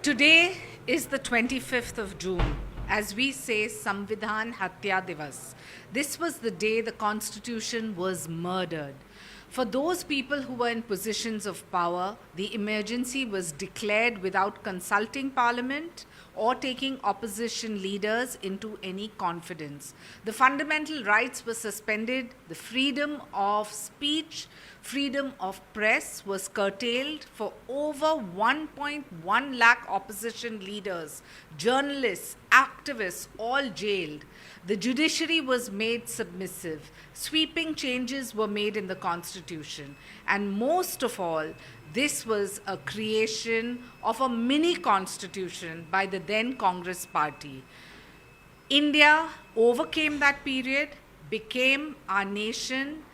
Today is the 25th of June, as we say Samvidhan Hatya Divas. This was the day the Constitution was murdered. For those people who were in positions of power, the emergency was declared without consulting Parliament or taking opposition leaders into any confidence. The fundamental rights were suspended, the freedom of speech, freedom of press was curtailed for over 1.1 lakh opposition leaders, journalists, activists, all jailed. The judiciary was made submissive. Sweeping changes were made in the Constitution. And most of all, this was a creation of a mini constitution by the then Congress party. India overcame that period, became our nation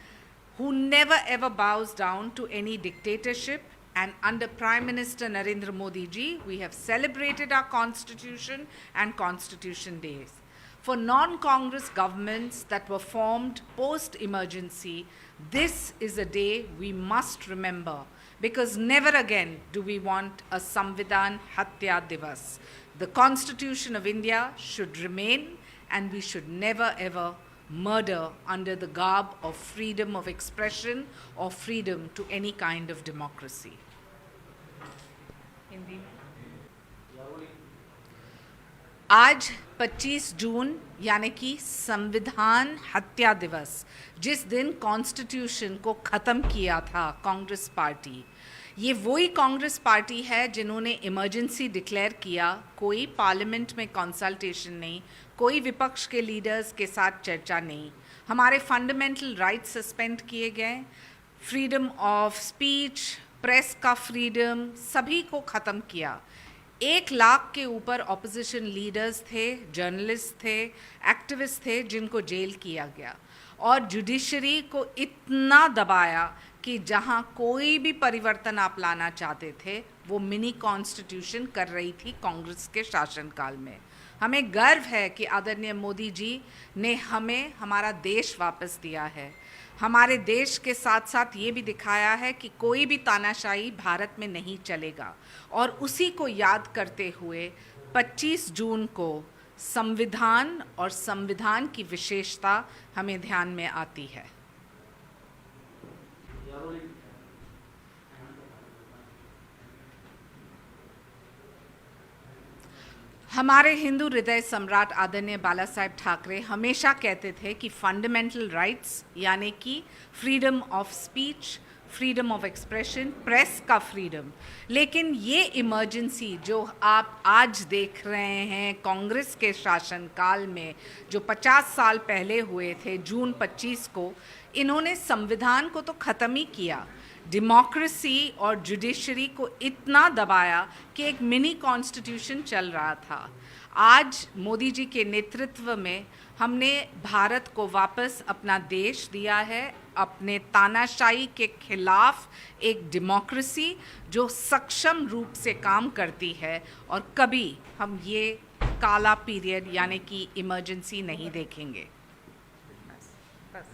who never ever bows down to any dictatorship. And under Prime Minister Narendra Modi ji, we have celebrated our Constitution and Constitution Days. For non-Congress governments that were formed post-emergency, this is a day we must remember, because never again do we want a Samvidhan Hatya Divas. The Constitution of India should remain, and we should never ever murder under the garb of freedom of expression or freedom to any kind of democracy. Hindi में आज 25 जून यानी कि संविधान हत्या दिवस, जिस दिन constitution को ख़त्म किया था कांग्रेस पार्टी, ये वही कांग्रेस पार्टी है जिन्होंने इमरजेंसी डिक्लेयर किया, कोई पार्लियामेंट में कंसल्टेशन नहीं, कोई विपक्ष के लीडर्स के साथ चर्चा नहीं, हमारे फंडामेंटल राइट्स सस्पेंड किए गए, फ्रीडम ऑफ स्पीच, प्रेस का फ्रीडम, सभी को ख़त्म किया। 1 लाख के ऊपर ऑपोजिशन लीडर्स थे, जर्नलिस्ट थे, एक्टिविस्ट थे जिनको जेल किया गया, और जुडिशरी को इतना दबाया कि जहां कोई भी परिवर्तन आप लाना चाहते थे वो मिनी कॉन्स्टिट्यूशन कर रही थी कांग्रेस के शासनकाल में। हमें गर्व है कि आदरणीय मोदी जी ने हमें हमारा देश वापस दिया है। हमारे देश के साथ साथ ये भी दिखाया है कि कोई भी तानाशाही भारत में नहीं चलेगा, और उसी को याद करते हुए 25 जून को संविधान और संविधान की विशेषता हमें ध्यान में आती है। हमारे हिंदू हृदय सम्राट आदरणीय बाला साहेब ठाकरे हमेशा कहते थे कि फंडामेंटल राइट्स यानी कि freedom of speech, freedom of expression, press का फ्रीडम, लेकिन ये इमरजेंसी जो आप आज देख रहे हैं कांग्रेस के शासनकाल में, जो 50 साल पहले हुए थे जून 25 को, इन्होंने संविधान को तो ख़त्म ही किया, डेमोक्रेसी और जुडिशरी को इतना दबाया कि एक मिनी कॉन्स्टिट्यूशन चल रहा था। आज मोदी जी के नेतृत्व में हमने भारत को वापस अपना देश दिया है, अपने तानाशाही के खिलाफ एक डेमोक्रेसी जो सक्षम रूप से काम करती है, और कभी हम ये काला पीरियड यानी कि इमरजेंसी नहीं देखेंगे। बस।